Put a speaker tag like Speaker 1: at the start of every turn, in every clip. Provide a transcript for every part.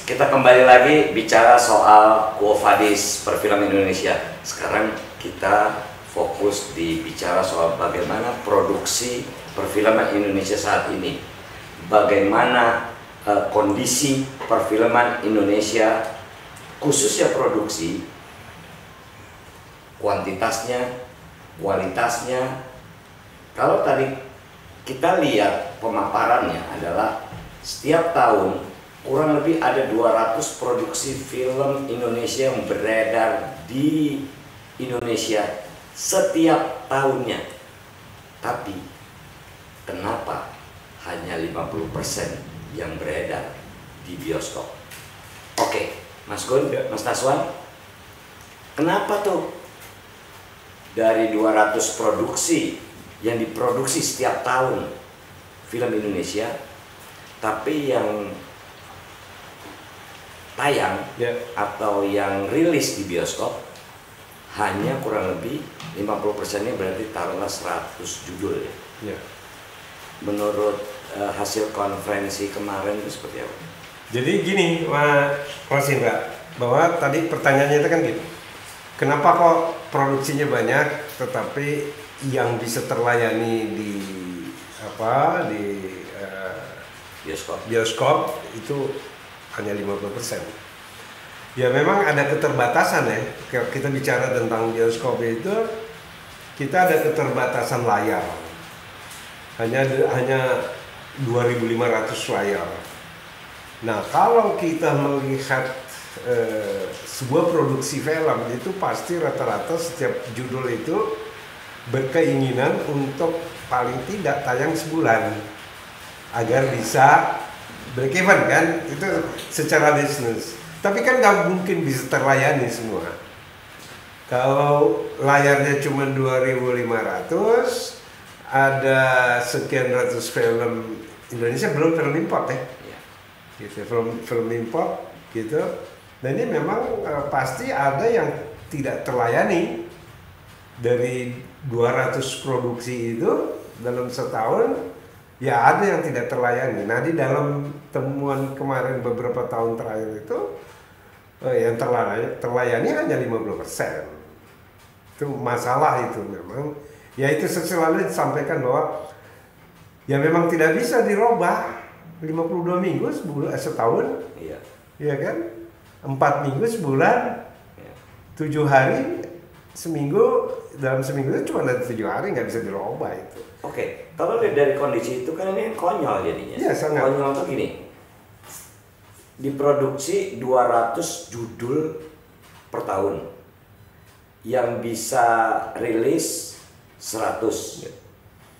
Speaker 1: Kita kembali lagi bicara soal Quo Vadis perfilman Indonesia. Sekarang kita fokus di bicara soal bagaimana produksi perfilman Indonesia saat ini. Bagaimana kondisi perfilman Indonesia, khususnya produksi, kuantitasnya, kualitasnya. Kalau tadi kita lihat pemaparannya adalah setiap tahun kurang lebih ada 200 produksi film Indonesia yang beredar di Indonesia setiap tahunnya. Tapi kenapa hanya 50% yang beredar di bioskop? Oke, Mas Gun, Mas Taswan, kenapa tuh dari 200 produksi yang diproduksi setiap tahun film Indonesia, tapi yang tayang atau yang rilis di bioskop hanya kurang lebih 50%-nya, berarti taruhlah 100 judul ya? Menurut hasil konferensi kemarin itu seperti apa?
Speaker 2: Jadi gini Mas Indra, bahwa tadi pertanyaannya itu kan gitu, kenapa kok produksinya banyak tetapi yang bisa terlayani di bioskop itu hanya 50%. Ya memang ada keterbatasan ya. Kalau kita bicara tentang bioskop itu, kita ada keterbatasan layar. Hanya 2.500 layar. Nah, kalau kita melihat sebuah produksi film itu pasti rata-rata setiap judul itu berkeinginan untuk paling tidak tayang sebulan agar bisa break even kan, itu secara bisnis. Tapi kan nggak mungkin bisa terlayani semua. Kalau layarnya cuma 2.500, ada sekian ratus film Indonesia, belum film import ya. Gitu, film import gitu. Dan ini memang pasti ada yang tidak terlayani. Dari 200 produksi itu dalam setahun, ya ada yang tidak terlayani. Nah, di dalam temuan kemarin beberapa tahun terakhir itu yang terlayani hanya 50%. Itu masalah itu memang. Ya itu selalu disampaikan bahwa ya memang tidak bisa dirubah 52 minggu setahun.
Speaker 1: Iya.
Speaker 2: Iya kan? 4 minggu sebulan. 7 hari seminggu, dalam seminggu itu cuma ada 7 hari, nggak bisa dirubah itu.
Speaker 1: Oke, kalau lihat dari kondisi itu kan ini konyol jadinya.
Speaker 2: Iya, sangat.
Speaker 1: Konyol tuh gini, diproduksi 200 judul per tahun, yang bisa rilis 100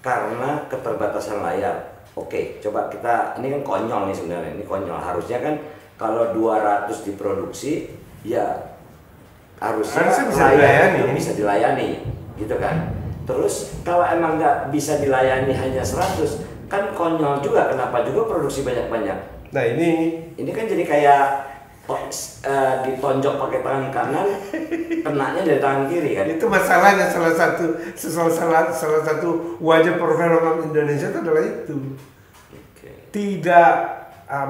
Speaker 1: karena keterbatasan layar. Oke, coba kita, ini kan konyol nih sebenarnya, ini konyol. Harusnya kan kalau 200 diproduksi, ya harusnya bisa dilayani, gitu kan. Terus kalau emang nggak bisa dilayani hanya 100, kan konyol juga, kenapa juga produksi banyak-banyak.
Speaker 2: Nah
Speaker 1: ini kan jadi kayak ditonjok pakai tangan kanan, kenanya dari tangan kiri kan.
Speaker 2: Itu masalahnya, salah satu wajah perfilman Indonesia itu adalah itu. Tidak,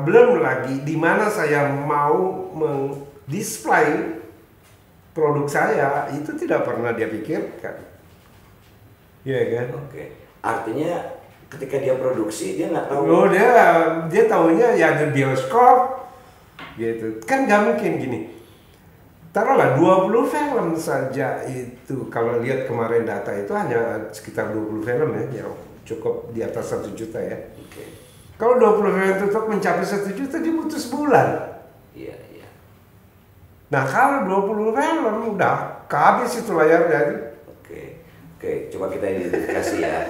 Speaker 2: belum lagi di mana saya mau mendisplay produk saya, itu tidak pernah dia pikirkan. Iya kan?
Speaker 1: Oke. Artinya ketika dia produksi dia nggak tahu.
Speaker 2: Oh, dia tahunya ya ada bioskop gitu. Kan nggak mungkin gini. Taruhlah 20 film saja itu, kalau lihat kemarin data itu hanya sekitar 20 film ya, yang cukup di atas 1 juta ya.
Speaker 1: Oke.
Speaker 2: Kalau 20 film itu untuk mencapai 1 juta dia butuh sebulan.
Speaker 1: Iya.
Speaker 2: Nah, kalau 20 film udah habis itu layarnya.
Speaker 1: Oke, coba kita identifikasi ya.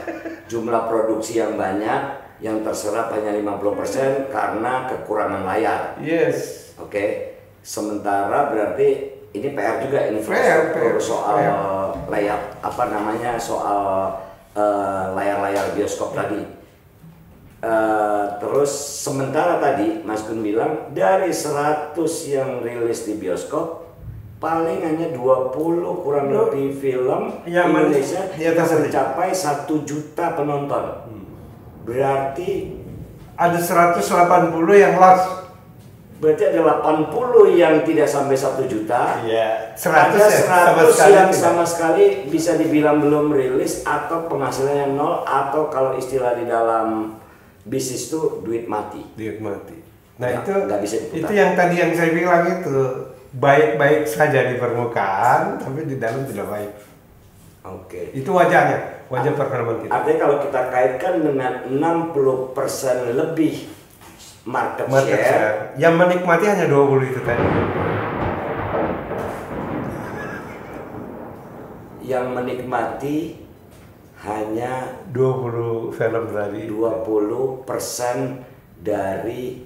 Speaker 1: Jumlah produksi yang banyak, yang terserap hanya 50% karena kekurangan layar.
Speaker 2: Yes.
Speaker 1: Oke. Sementara berarti ini PR juga, infrastruktur soal layar, soal layar-layar bioskop tadi. Terus sementara tadi Mas Gun bilang dari 100 yang rilis di bioskop paling hanya 20 kurang lebih film Indonesia yang mencapai 1 juta penonton. Berarti
Speaker 2: ada 180 yang lost.
Speaker 1: Berarti ada 80 yang tidak sampai 1 juta.
Speaker 2: Iya.
Speaker 1: 100 ada 100 yang sama sekali bisa dibilang belum rilis atau penghasilannya nol, atau kalau istilah di dalam bisnis itu duit mati.
Speaker 2: Duit mati. Nah,
Speaker 1: nggak bisa diputar.
Speaker 2: itu yang tadi yang saya bilang itu, baik-baik saja di permukaan tapi di dalam tidak baik.
Speaker 1: Oke.
Speaker 2: Itu wajah perfilman kita.
Speaker 1: Artinya kalau kita kaitkan dengan 60% lebih market share,
Speaker 2: yang menikmati hanya 20 itu tadi.
Speaker 1: Yang menikmati hanya
Speaker 2: 20 film tadi.
Speaker 1: 20% dari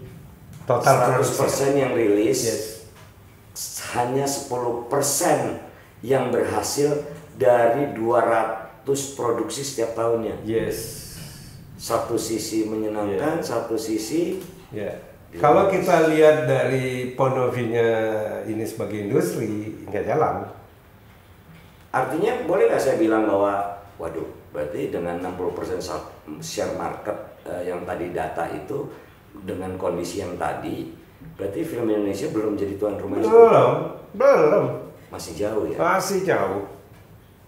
Speaker 2: Total
Speaker 1: 100% yang rilis.
Speaker 2: Yes.
Speaker 1: Hanya 10% yang berhasil dari 200 produksi setiap tahunnya.
Speaker 2: Yes.
Speaker 1: Satu sisi menyenangkan, satu sisi
Speaker 2: ya. Kalau kita lihat dari point of view-nya ini sebagai industri, nggak jalan.
Speaker 1: Artinya boleh nggak saya bilang bahwa, waduh, berarti dengan 60% share market yang tadi data itu, dengan kondisi yang tadi, berarti film Indonesia belum jadi tuan rumah.
Speaker 2: Belum.
Speaker 1: Masih jauh ya?
Speaker 2: Masih jauh.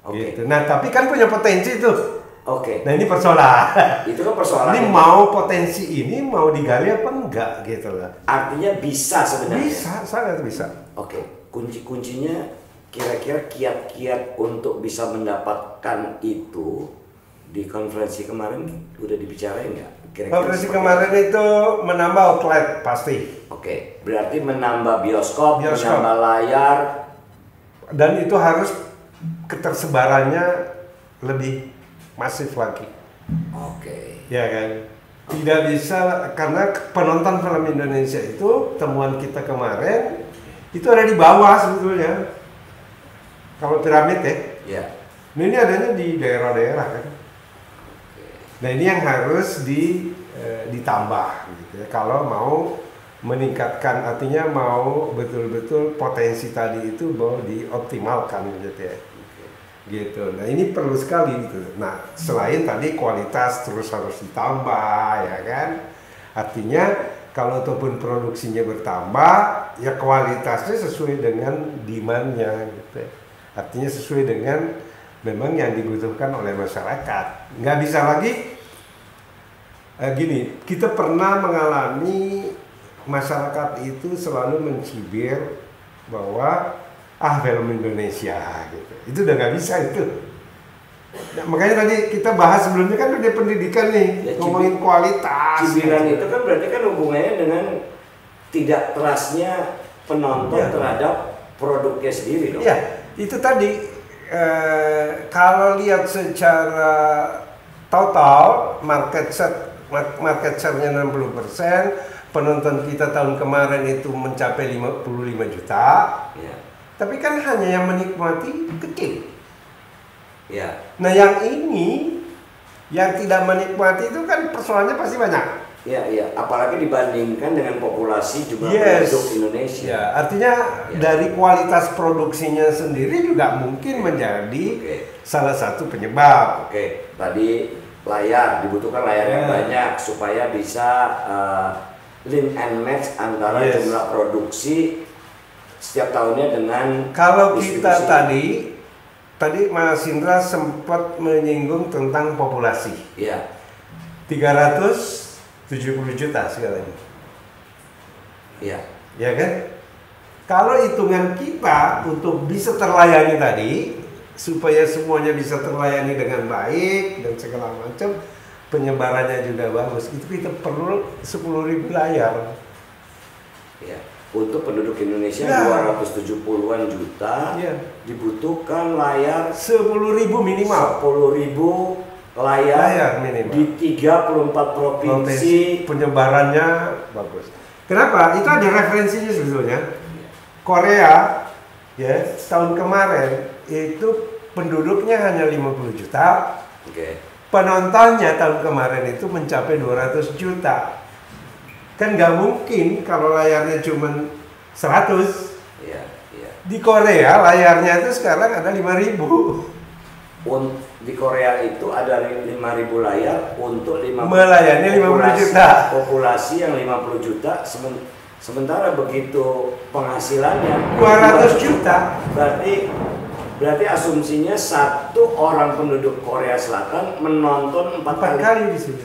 Speaker 1: Oke.
Speaker 2: Gitu. Nah, tapi kan punya potensi tuh.
Speaker 1: Oke.
Speaker 2: Nah, ini persoalan.
Speaker 1: Itu kan persoalan.
Speaker 2: Ini mau potensi ini mau digali apa enggak gitu lah.
Speaker 1: Artinya bisa sebenarnya.
Speaker 2: Bisa, sangat bisa.
Speaker 1: Oke. Kunci-kuncinya kira-kira kiat-kiat untuk bisa mendapatkan itu di konferensi kemarin udah dibicarain nggak?
Speaker 2: Konferensi kemarin itu menambah outlet pasti.
Speaker 1: Oke, berarti menambah bioskop, menambah layar,
Speaker 2: dan itu harus ketersebarannya lebih masif lagi.
Speaker 1: Oke.
Speaker 2: Ya kan? Tidak bisa, karena penonton film Indonesia itu, temuan kita kemarin itu ada di bawah sebetulnya. Kalau piramid ya.
Speaker 1: Ya.
Speaker 2: Nah, ini adanya di daerah-daerah kan. Nah, ini yang harus ditambah gitu ya. Kalau mau meningkatkan, artinya mau betul-betul potensi tadi itu mau dioptimalkan gitu ya. Gitu. Nah, ini perlu sekali gitu. Nah, selain tadi kualitas terus harus ditambah ya kan. Artinya kalau ataupun produksinya bertambah, ya kualitasnya sesuai dengan demand-nya gitu. Artinya sesuai dengan memang yang dibutuhkan oleh masyarakat. Nggak bisa lagi gini, kita pernah mengalami masyarakat itu selalu mencibir bahwa film Indonesia gitu. Itu udah nggak bisa itu. Nah, makanya tadi kita bahas sebelumnya kan udah pendidikan nih, ya, ngomongin kualitas.
Speaker 1: Cibiran itu kan berarti kan hubungannya dengan tidak trustnya penonton terhadap produknya sendiri dong.
Speaker 2: Iya, itu tadi kalau lihat secara total market share-nya 60%, penonton kita tahun kemarin itu mencapai 55 juta.
Speaker 1: Ya.
Speaker 2: Tapi kan hanya yang menikmati kecil.
Speaker 1: Ya.
Speaker 2: Nah, yang ini yang tidak menikmati itu kan persoalannya pasti banyak.
Speaker 1: Ya, ya. Apalagi dibandingkan dengan populasi jumlah penduduk Indonesia.
Speaker 2: Ya, artinya dari kualitas produksinya sendiri juga mungkin menjadi salah satu penyebab.
Speaker 1: Oke, tadi layar, dibutuhkan layar yang banyak supaya bisa link and match antara jumlah produksi setiap tahunnya dengan
Speaker 2: kalau kita tadi Mas Indra sempat menyinggung tentang populasi.
Speaker 1: Iya.
Speaker 2: 370 juta sekarang.
Speaker 1: Iya.
Speaker 2: Ya kan? Kalau hitungan kita untuk bisa terlayani tadi, supaya semuanya bisa terlayani dengan baik dan segala macam, penyebarannya juga bagus, itu kita perlu 10.000 layar.
Speaker 1: Ya. Untuk penduduk Indonesia 270-an juta, dibutuhkan layar
Speaker 2: 10.000 minimal.
Speaker 1: 10.000 layar minimal di 34 provinsi.
Speaker 2: Penyebarannya bagus. Kenapa? Itu ada referensinya sebetulnya. Korea ya tahun kemarin itu penduduknya hanya 50 juta. Penontonnya tahun kemarin itu mencapai 200 juta. Kan nggak mungkin kalau layarnya cuma 100. Di Korea layarnya itu sekarang ada 5.000.
Speaker 1: Di Korea itu ada 5.000 layar untuk
Speaker 2: melayani 50 juta.
Speaker 1: Populasi yang 50 juta Sementara begitu penghasilannya
Speaker 2: 200 juta.
Speaker 1: Berarti asumsinya satu orang penduduk Korea Selatan menonton 4
Speaker 2: kali di sini.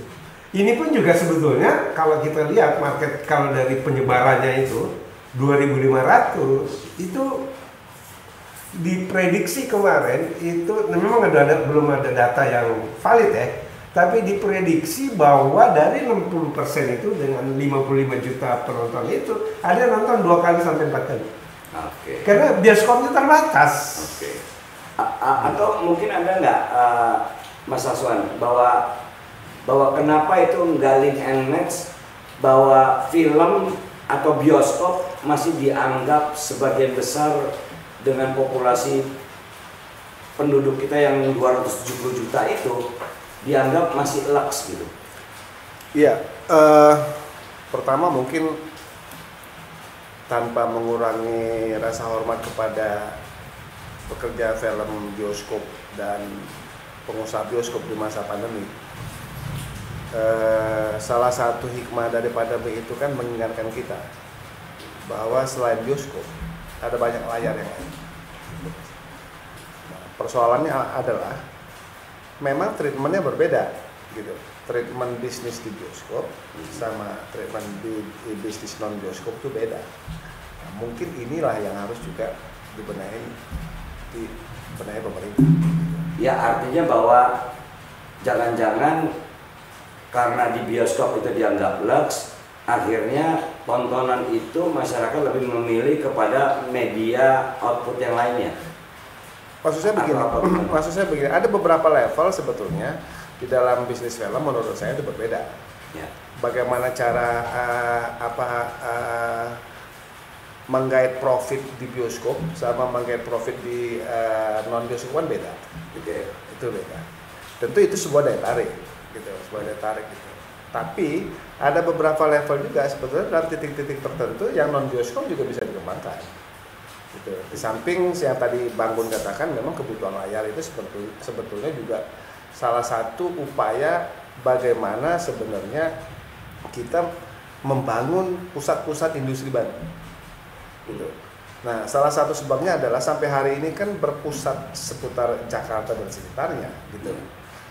Speaker 2: Ini pun juga sebetulnya kalau kita lihat market, kalau dari penyebarannya itu 2.500 itu diprediksi kemarin itu memang belum ada data yang valid ya, tapi diprediksi bahwa dari 60% itu dengan 55 juta penonton itu ada yang nonton 2 kali sampai 4 kali.
Speaker 1: Oke.
Speaker 2: Karena bioskopnya terbatas.
Speaker 1: Oke. Atau mungkin ada nggak Mas Aswan bahwa kenapa itu nggak link and match bahwa film atau bioskop masih dianggap sebagian besar dengan populasi penduduk kita yang 270 juta itu dianggap masih lux gitu.
Speaker 3: Iya, pertama mungkin tanpa mengurangi rasa hormat kepada pekerja film bioskop dan pengusaha bioskop di masa pandemi. Salah satu hikmah dari pandemi itu kan mengingatkan kita bahwa selain bioskop ada banyak layar yang lain. Nah, persoalannya adalah memang treatmentnya berbeda gitu. Treatment bisnis di bioskop sama treatment di bisnis non bioskop itu beda. Nah, mungkin inilah yang harus juga dibenahi pemerintah.
Speaker 1: Ya artinya bahwa jangan-jangan karena di bioskop itu dianggap lux, akhirnya tontonan itu masyarakat lebih memilih kepada media output yang lainnya.
Speaker 3: Maksud saya begini, ada beberapa level sebetulnya di dalam bisnis film menurut saya itu berbeda.
Speaker 1: Ya.
Speaker 3: Bagaimana cara menggait profit di bioskop sama menggait profit di non bioskop kan beda.
Speaker 1: Oke.
Speaker 3: Itu beda. Tentu itu sebuah daya tarik gitu, gitu. Tapi ada beberapa level juga sebetulnya dalam titik-titik tertentu yang non bioskop juga bisa dikembangkan. Gitu. Di samping yang tadi Bang Gun katakan memang kebutuhan layar itu sebetulnya juga salah satu upaya bagaimana sebenarnya kita membangun pusat-pusat industri baru. Gitu. Nah, salah satu sebabnya adalah sampai hari ini kan berpusat seputar Jakarta dan sekitarnya, gitu.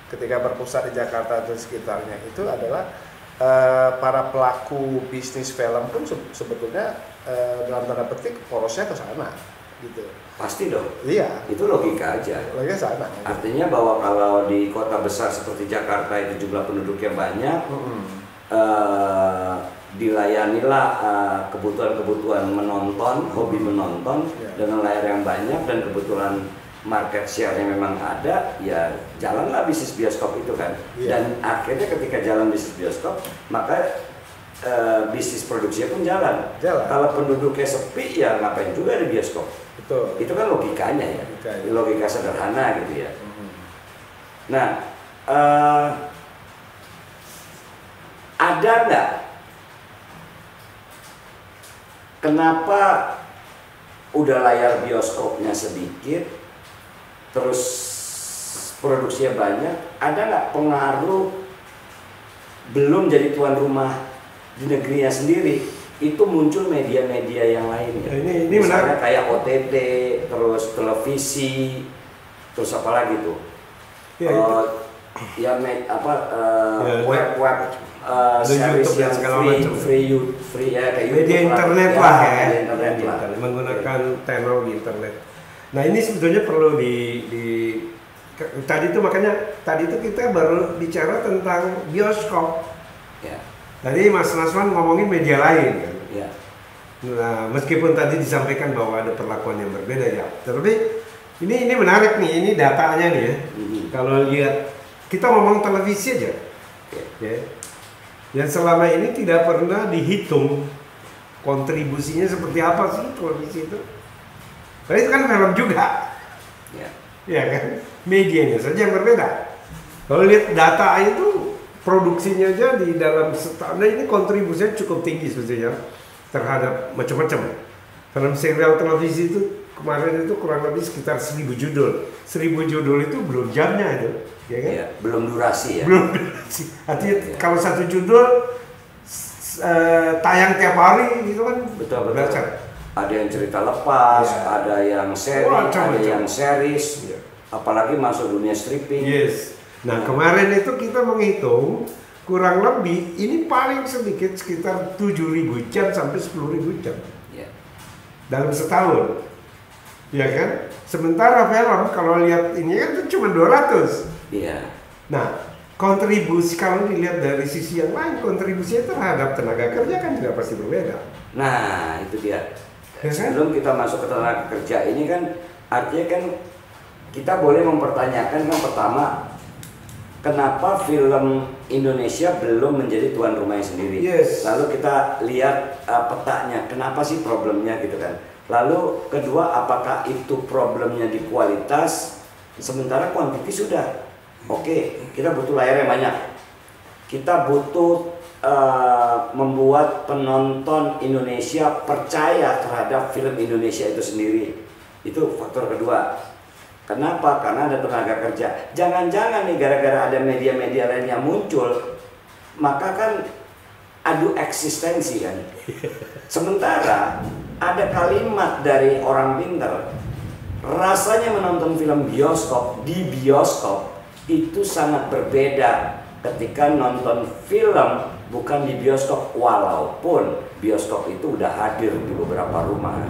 Speaker 3: Ketika berpusat di Jakarta dan sekitarnya itu adalah para pelaku bisnis film pun sebetulnya dalam tanda petik porosnya ke sana, gitu.
Speaker 1: Pasti dong.
Speaker 3: Iya.
Speaker 1: Itu logika aja.
Speaker 3: Logika sana.
Speaker 1: Artinya bahwa kalau di kota besar seperti Jakarta itu jumlah penduduknya banyak, dilayanilah kebutuhan menonton, hobi menonton dengan layar yang banyak dan kebetulan market share-nya memang ada, ya jalanlah bisnis bioskop itu kan. Dan akhirnya ketika jalan bisnis bioskop, maka bisnis produksinya pun jalan. Kalau penduduknya sepi, ya ngapain juga di bioskop.
Speaker 3: Betul.
Speaker 1: Itu kan logikanya ya, logika sederhana gitu ya. Nah, ada nggak kenapa udah layar bioskopnya sedikit, terus produksinya banyak, ada nggak pengaruh belum jadi tuan rumah di negerinya sendiri, itu muncul media-media yang lainnya.
Speaker 2: Ini
Speaker 1: misalnya
Speaker 2: menarik.
Speaker 1: kayak OTT, terus televisi, terus apa lagi tuh? Web series yang free ya kayak
Speaker 2: media
Speaker 1: YouTube
Speaker 2: internet
Speaker 1: ya,
Speaker 2: lah ya,
Speaker 1: media internet lah.
Speaker 2: Menggunakan channel di internet. Nah ini sebetulnya perlu tadi itu makanya tadi itu kita baru bicara tentang bioskop.
Speaker 1: Ya.
Speaker 2: Tadi Mas Naswan ngomongin media lain kan.
Speaker 1: Ya.
Speaker 2: Nah meskipun tadi disampaikan bahwa ada perlakuan yang berbeda ya, tapi ini menarik nih, ini datanya nih ya. Kalau lihat kita ngomong televisi aja, ya. Yang selama ini tidak pernah dihitung kontribusinya seperti apa sih televisi itu. Karena itu kan film juga, ya kan, medianya saja yang berbeda. Kalau lihat data itu produksinya aja di dalam setahun ini kontribusinya cukup tinggi sebetulnya terhadap macam-macam. Film serial televisi itu kemarin itu kurang lebih sekitar 1000 judul. 1000 judul itu belum jamnya itu, ya kan?
Speaker 1: Ya, belum durasi ya.
Speaker 2: Belum durasi. Artinya kalau satu judul tayang tiap hari gitu kan.
Speaker 1: Betul.
Speaker 2: Belajar.
Speaker 1: Ada yang cerita lepas,
Speaker 2: Iya.
Speaker 1: ada yang seri, ada yang series,
Speaker 2: Iya.
Speaker 1: apalagi masuk dunia stripping.
Speaker 2: Yes. Nah, kemarin itu kita menghitung kurang lebih ini paling sedikit sekitar 7.000 jam sampai 10.000 jam
Speaker 1: Iya.
Speaker 2: dalam setahun. Ya kan? Sementara film kalau lihat ini kan itu cuma 200.
Speaker 1: Iya.
Speaker 2: Nah, kontribusi kalau dilihat dari sisi yang lain, kontribusinya terhadap tenaga kerja kan juga pasti berbeda.
Speaker 1: Nah, itu dia.
Speaker 2: Ya kan?
Speaker 1: Sebelum kita masuk ke tenaga kerja ini kan artinya kan kita boleh mempertanyakan kan pertama, kenapa film Indonesia belum menjadi tuan rumahnya sendiri?
Speaker 2: Yes.
Speaker 1: Lalu kita lihat petanya, kenapa sih problemnya gitu kan? Lalu kedua, apakah itu problemnya di kualitas? Sementara kuantiti sudah. Oke, kita butuh layar yang banyak. Kita butuh membuat penonton Indonesia percaya terhadap film Indonesia itu sendiri. Itu faktor kedua. Kenapa? Karena ada tenaga kerja. Jangan-jangan nih gara-gara ada media-media lain yang muncul, maka kan adu eksistensi kan. Sementara ada kalimat dari orang pintar, rasanya menonton film bioskop di bioskop itu sangat berbeda ketika nonton film bukan di bioskop, walaupun bioskop itu udah hadir di beberapa rumah.